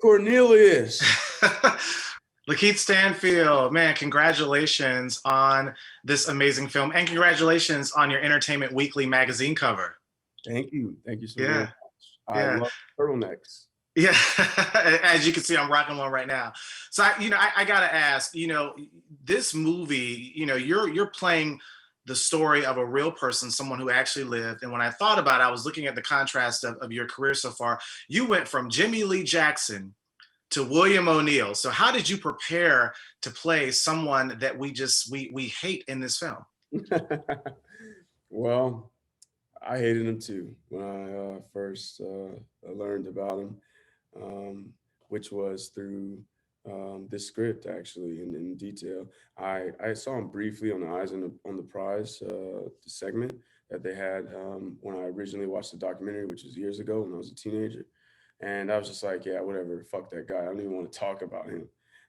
Cornelius. LaKeith Stanfield, man, congratulations on this amazing film, and congratulations on your Entertainment Weekly magazine cover. Thank you. Thank you so very Yeah, much. I yeah, love turtlenecks. yeah. As you can see, I'm rocking one right now. So, I gotta ask, this movie, you're playing the story of a real person, someone who actually lived. And when I thought about it, I was looking at the contrast of your career so far. You went from Jimmy Lee Jackson to William O'Neill. So how did you prepare to play someone that we hate in this film? Well, I hated him too when I first learned about him, um, which was through this script actually in detail. I saw him briefly on the Eyes on the Prize segment that they had when I originally watched the documentary, which was years ago when I was a teenager. And I was just like, yeah, whatever, fuck that guy. I don't even want to talk about him.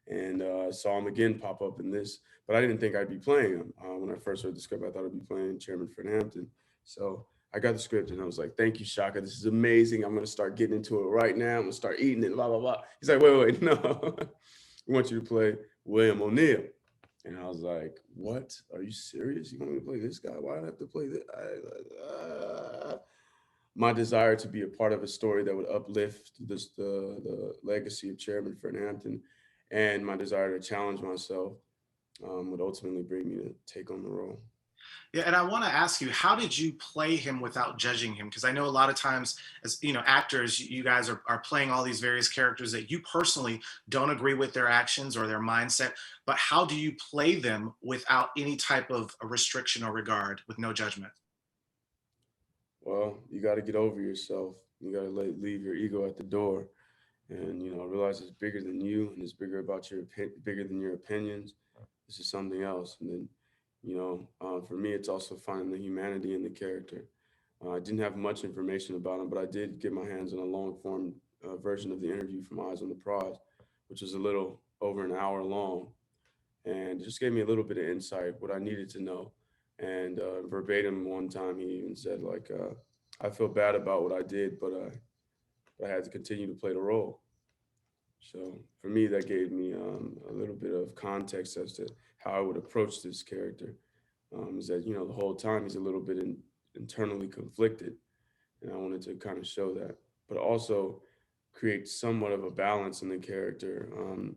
And saw him again pop up in this, but I didn't think I'd be playing him. When I first heard the script, I thought I'd be playing Chairman Fred Hampton. So I got the script and I was like, thank you, Shaka. This is amazing. I'm going to start getting into it right now. I'm going to start eating it, blah, blah, blah. He's like, wait, no. We want you to play William O'Neill. And I was like, what? Are you serious? You want me to play this guy? Why do I have to play this? My desire to be a part of a story that would uplift the legacy of Chairman Fred Hampton, and my desire to challenge myself would ultimately bring me to take on the role. Yeah, and I want to ask you, how did you play him without judging him? Because I know a lot of times, as actors, you guys are playing all these various characters that you personally don't agree with their actions or their mindset. But how do you play them without any type of restriction or regard, with no judgment? Well, you got to get over yourself. You got to leave your ego at the door, and realize it's bigger than you, and it's bigger about bigger than your opinions. This is something else, and then for me, it's also finding the humanity in the character. I didn't have much information about him, but I did get my hands on a long form version of the interview from Eyes on the Prize, which was a little over an hour long, and it just gave me a little bit of insight, what I needed to know. And verbatim, one time he even said, like, I feel bad about what I did, but I had to continue to play the role. So for me, that gave me a little bit of context as to how I would approach this character. Is that the whole time he's a little bit internally conflicted, and I wanted to kind of show that, but also create somewhat of a balance in the character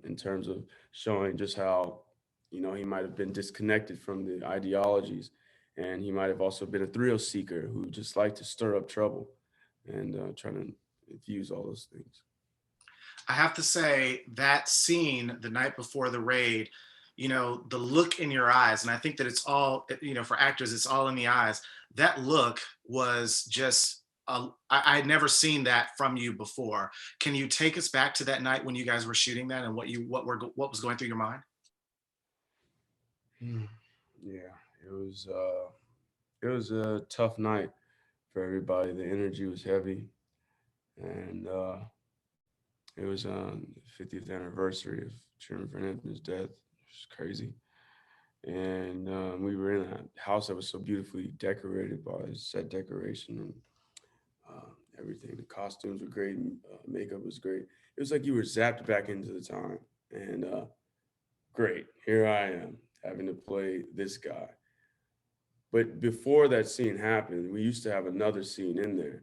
in terms of showing just how he might have been disconnected from the ideologies, and he might have also been a thrill seeker who just liked to stir up trouble and try to infuse all those things. I have to say that scene the night before the raid, the look in your eyes, and I think that it's all, for actors, it's all in the eyes. That look was just, I had never seen that from you before. Can you take us back to that night when you guys were shooting that and what was going through your mind? Hmm. Yeah, it was a tough night for everybody. The energy was heavy, and it was the 50th anniversary of Chairman Fernandez's death. It was crazy, and we were in a house that was so beautifully decorated by set decoration and everything. The costumes were great, and, makeup was great. It was like you were zapped back into the time, and great. Here I am having to play this guy. But before that scene happened, we used to have another scene in there,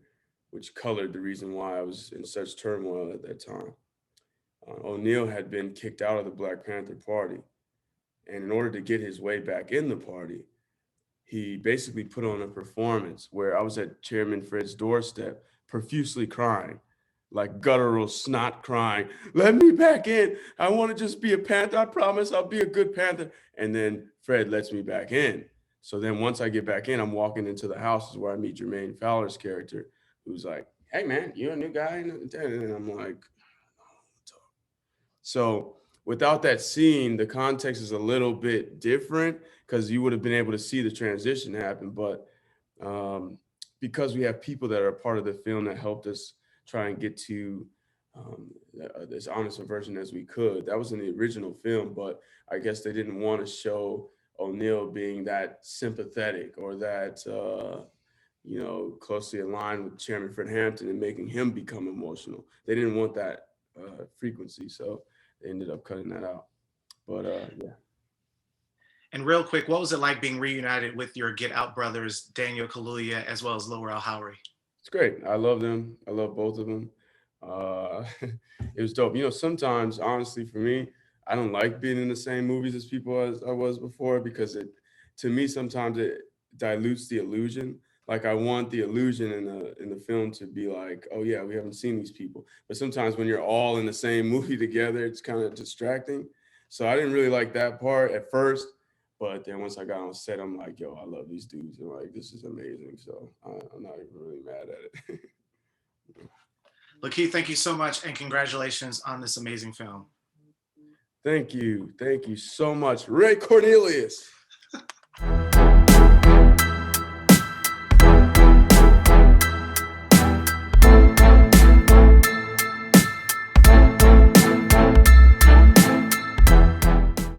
which colored the reason why I was in such turmoil at that time. O'Neill had been kicked out of the Black Panther Party, and in order to get his way back in the party, he basically put on a performance where I was at Chairman Fred's doorstep, profusely crying, like guttural snot crying, let me back in. I want to just be a Panther. I promise I'll be a good Panther. And then Fred lets me back in. So then once I get back in, I'm walking into the house is where I meet Jermaine Fowler's character, who's like, hey man, you a new guy? And I'm like, so without that scene, the context is a little bit different because you would have been able to see the transition happen. But um, because we have people that are part of the film that helped us try and get to um, as honest a version as we could, that was in the original film. But I guess they didn't want to show O'Neill being that sympathetic or that closely aligned with Chairman Fred Hampton and making him become emotional. They didn't want that frequency, so they ended up cutting that out. But yeah. And real quick, what was it like being reunited with your Get Out brothers, Daniel Kaluuya, as well as Lower El Howery? It's great. I love them. I love both of them. It was dope. Sometimes, honestly, for me, I don't like being in the same movies as people as I was before because to me, sometimes it dilutes the illusion. Like I want the illusion in the film to be like, oh yeah, we haven't seen these people. But sometimes when you're all in the same movie together, it's kind of distracting. So I didn't really like that part at first. But then once I got on set, I'm like, yo, I love these dudes. And like, this is amazing. So I'm not even really mad at it. LaKeith, thank you so much, and congratulations on this amazing film. Thank you. Thank you so much. Ray Cornelius.